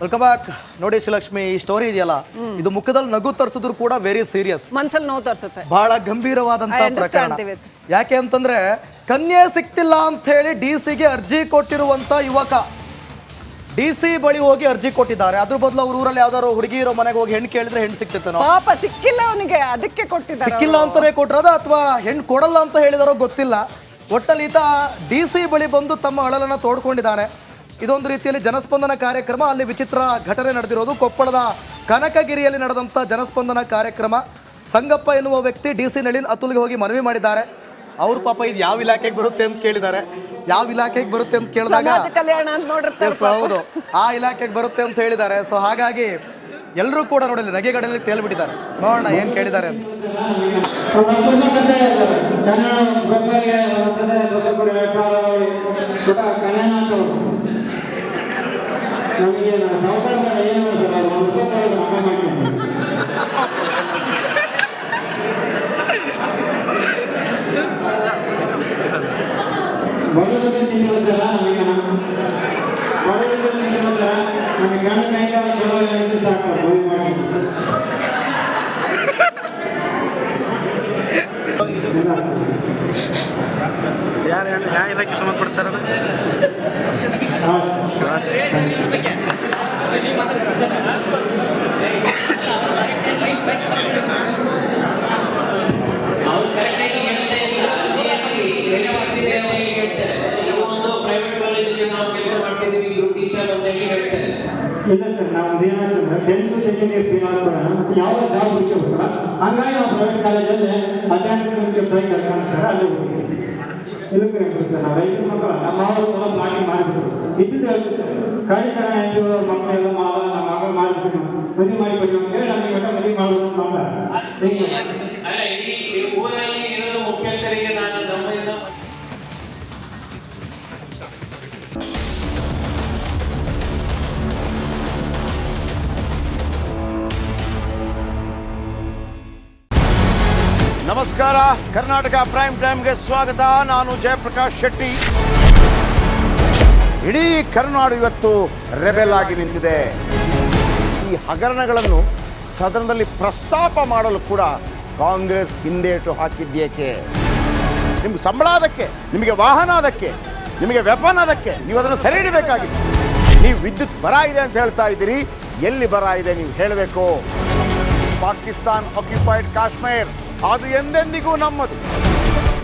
Welcome back. ನೋಡಿ ಶ್ರೀಲಕ್ಷ್ಮಿ, ಈ story ಇದೆಯಲ್ಲ, ಇದು ಮುಖದಲ್ಲಿ ನಗು ತರಿಸಿದ್ರು ಕೂಡ ವೆರಿ ಸೀರಿಯಸ್, ಮನಸ್ಸಲ್ಲಿ ನೋವು ತರಿಸುತ್ತೆ. ಬಹಳ ಗಂಭೀರವಾದಂತ ಪ್ರಕರಣ. ಯಾಕೆ ಅಂತಂದ್ರೆ ಕನ್ಯೆ ಸಿಕ್ತಿಲ್ಲ ಅಂತ ಹೇಳಿ DC ಗೆ ಅರ್ಜಿ ಕೊಟ್ಟಿರುವಂತ ಯುವಕ DC ಬಳಿ ಹೋಗಿ ಅರ್ಜಿ ಕೊಟ್ಟಿದ್ದಾರೆ. ಅದ್ರ ಬದಲು ಅವ್ರ ಊರಲ್ಲಿ ಯಾವ್ದಾದ್ರು ಹುಡುಗಿ ಇರೋ ಮನೆಗೆ ಹೋಗಿ ಹೆಣ್ಣು ಕೇಳಿದ್ರೆ ಹೆಣ್ಣು ಸಿಕ್ತಿತ್ತೇನೋ. ಪಾಪ ಸಿಕ್ಕಿಲ್ಲ ಅವನಿಗೆ, ಅದಕ್ಕೆ ಕೊಟ್ಟಿದ್ದಾರೆ. ಸಿಕ್ಕಿಲ್ಲ ಅಂತಾನೆ ಕೊಟ್ಟಿರೋದ ಅಥವಾ ಹೆಣ್ಣು ಕೊಡಲ್ಲ ಅಂತ ಹೇಳಿದಾರೋ ಗೊತ್ತಿಲ್ಲ. ಒಟ್ಟಲ್ಲಿ ಈತ DC ಬಳಿ ಬಂದು ತಮ್ಮ ಅಳಲನ್ನ ತೋಡ್ಕೊಂಡಿದ್ದಾನೆ. ಇದೊಂದು ರೀತಿಯಲ್ಲಿ ಜನಸ್ಪಂದನ ಕಾರ್ಯಕ್ರಮ. ಅಲ್ಲಿ ವಿಚಿತ್ರ ಘಟನೆ ನಡೆದಿರೋದು ಕೊಪ್ಪಳದ ಕನಕಗಿರಿಯಲ್ಲಿ ನಡೆದಂಥ ಜನಸ್ಪಂದನ ಕಾರ್ಯಕ್ರಮ. ಸಂಗಪ್ಪ ಎನ್ನುವ ವ್ಯಕ್ತಿ DC ನಳಿನ್ ಅತುಲ್ಗೆ ಹೋಗಿ ಮನವಿ ಮಾಡಿದ್ದಾರೆ. ಅವ್ರ ಪಾಪ ಇದು ಯಾವ ಇಲಾಖೆಗೆ ಬರುತ್ತೆ ಅಂತ ಕೇಳಿದ್ದಾರೆ. ಯಾವ ಇಲಾಖೆಗೆ ಬರುತ್ತೆ ಅಂತ ಕೇಳಿದಾಗ ಹೌದು, ಆ ಇಲಾಖೆಗೆ ಬರುತ್ತೆ ಅಂತ ಹೇಳಿದ್ದಾರೆ. ಸೊ ಹಾಗಾಗಿ ಎಲ್ಲರೂ ಕೂಡ ನೋಡಲಿ ನಗೆಗಡಲಿ ತೇಲ್ಬಿಟ್ಟಿದ್ದಾರೆ. ನೋಡೋಣ ಏನ್ ಕೇಳಿದ್ದಾರೆ ಅಂತ. ಯಾವ ಇಲಾಖೆ ಸಂಬಂಧಪಟ್ಟ ಸರ್ ಅದು? ಇಲ್ಲ ಸರ್, ನಾವು ಏನಾಗ್ತಂದ್ರೆ 10th ಸೆಕೆಂಡ್ ಇಯರ್ ಫೇಲ್ ಆದ್ಬೇಡ ಮತ್ತು ಯಾವ ಜಾಬ್ ಹುಡುಕಬೇಕಲ್ಲ, ಹಂಗಾಗಿ ನಾವು ಪ್ರೈವೇಟ್ ಕಾಲೇಜಲ್ಲಿ ಅಡ್ವಾನ್ಸ್ಮೆಂಟ್ ಕೆಲಸ ಕರ್ಕೊಂಡು ಸರ್ ಅಲ್ಲಿ ಹೋಗ್ತೀವಿ. ಇಲ್ಲಕ್ಕೆ ಸರ್ ನಾವು ರೈತರ ಮಕ್ಕಳು ನಮ್ಮ ಅವರು ಪ್ಲಾಟಿಂಗ್ ಮಾಡಿಬಿಟ್ರು ಇದ್ದಿದ್ದು ಹೇಳ್ತೀವಿ ಸರ್. ಕಾರ್ಯಕರಣ ಆಯಿತು, ಮಕ್ಕಳೆಲ್ಲ ನಮ್ಮ ಮಗಳು ಮಾಡಿಬಿಟ್ಟು ಮದುವೆ ಮಾಡಿಬಿಟ್ಟು ಅಂತ ಹೇಳಿ ನಮಗೆ ಮಟ್ಟ ಮದುವೆ ಮಾಡೋದು ನಮಸ್ಕಾರ, ಕರ್ನಾಟಕ ಪ್ರೈಮ್ ಟೈಮ್ಗೆ ಸ್ವಾಗತ. ನಾನು ಜಯಪ್ರಕಾಶ್ ಶೆಟ್ಟಿ. ಇಡೀ ಕರ್ನಾಡು ಇವತ್ತು ರೆಬೆಲ್ ಆಗಿ ನಿಂತಿದೆ. ಈ ಹಗರಣಗಳನ್ನು ಸದನದಲ್ಲಿ ಪ್ರಸ್ತಾಪ ಮಾಡಲು ಕೂಡ ಕಾಂಗ್ರೆಸ್ ಹಿಂದೇಟು ಹಾಕಿದ್ದೇಕೆ? ನಿಮ್ಗೆ ಸಂಬಳ ಅದಕ್ಕೆ, ನಿಮಗೆ ವಾಹನ ಅದಕ್ಕೆ, ನಿಮಗೆ ವೆಪನ್ ಅದಕ್ಕೆ, ನೀವು ಅದನ್ನು ಸೆರೆ ಹಿಡಬೇಕಾಗಿತ್ತು. ನೀವು ವಿದ್ಯುತ್ ಬರ ಇದೆ ಅಂತ ಹೇಳ್ತಾ ಇದ್ದೀರಿ, ಎಲ್ಲಿ ಬರ ಇದೆ ನೀವು ಹೇಳಬೇಕು. ಪಾಕಿಸ್ತಾನ್ ಆಕ್ಯುಪೈಡ್ ಕಾಶ್ಮೀರ್ ಅದು ಎಂದೆಂದಿಗೂ ನಮ್ಮದು.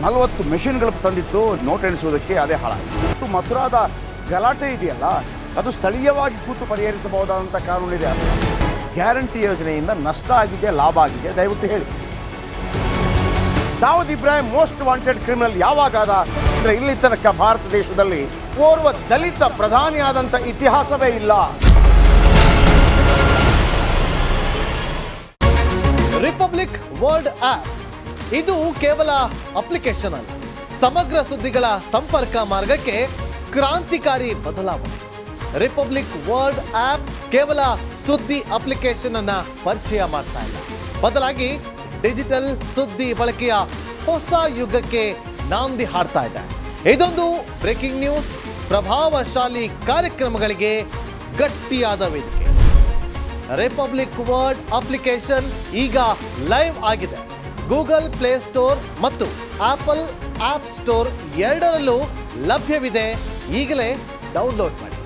40 ಮೆಷಿನ್ಗಳು ತಂದಿತ್ತು ನೋಟ್ ಎಣಿಸುವುದಕ್ಕೆ, ಅದೇ ಹಾಳಾಯಿತು. ಮಥುರಾದ ಗಲಾಟೆ ಇದೆಯಲ್ಲ, ಅದು ಸ್ಥಳೀಯವಾಗಿ ಕೂತು ಪರಿಹರಿಸಬಹುದಾದಂಥ ಕಾನೂನಿದೆ. ಗ್ಯಾರಂಟಿ ಯೋಜನೆಯಿಂದ ನಷ್ಟ ಆಗಿದೆ, ಲಾಭ ಆಗಿದೆ, ದಯವಿಟ್ಟು ಹೇಳಿ. Dawood Ibrahim most wanted criminal ಯಾವಾಗಾದ ಅಂದರೆ ಇಲ್ಲಿ ತನಕ ಭಾರತ ದೇಶದಲ್ಲಿ ಓರ್ವ ದಲಿತ ಪ್ರಧಾನಿಯಾದಂಥ ಇತಿಹಾಸವೇ ಇಲ್ಲ. ರಿಪಬ್ಲಿಕ್ ವರ್ಲ್ಡ್ ಆಪ್ ಇದು ಕೇವಲ ಅಪ್ಲಿಕೇಶನ್ ಅಲ್ಲ, ಸಮಗ್ರ ಸುದ್ದಿಗಳ ಸಂಪರ್ಕ ಮಾರ್ಗಕ್ಕೆ ಕ್ರಾಂತಿಕಾರಿ ಬದಲಾವಣೆ. ರಿಪಬ್ಲಿಕ್ ವರ್ಲ್ಡ್ ಆಪ್ ಕೇವಲ ಸುದ್ದಿ ಅಪ್ಲಿಕೇಶನ್ ಅನ್ನ ಪರಿಚಯ ಮಾಡ್ತಾ ಇಲ್ಲ, ಬದಲಾಗಿ ಡಿಜಿಟಲ್ ಸುದ್ದಿ ಬಳಕೆಯ ಹೊಸ ಯುಗಕ್ಕೆ ನಾಂದಿ ಹಾಡ್ತಾ ಇದೆ. ಇದೊಂದು ಬ್ರೇಕಿಂಗ್ ನ್ಯೂಸ್, ಪ್ರಭಾವಶಾಲಿ ಕಾರ್ಯಕ್ರಮಗಳಿಗೆ ಗಟ್ಟಿಯಾದ ವೇದಿಕೆ. ರಿಪಬ್ಲಿಕ್ ವರ್ಲ್ಡ್ ಅಪ್ಲಿಕೇಶನ್ ಈಗ ಲೈವ್ ಆಗಿದೆ. ಗೂಗಲ್ ಪ್ಲೇ ಸ್ಟೋರ್ ಮತ್ತು ಆಪಲ್ ಆಪ್ ಸ್ಟೋರ್ ಎರಡರಲ್ಲೂ ಲಭ್ಯವಿದೆ. ಈಗಲೇ ಡೌನ್ಲೋಡ್ ಮಾಡಿ.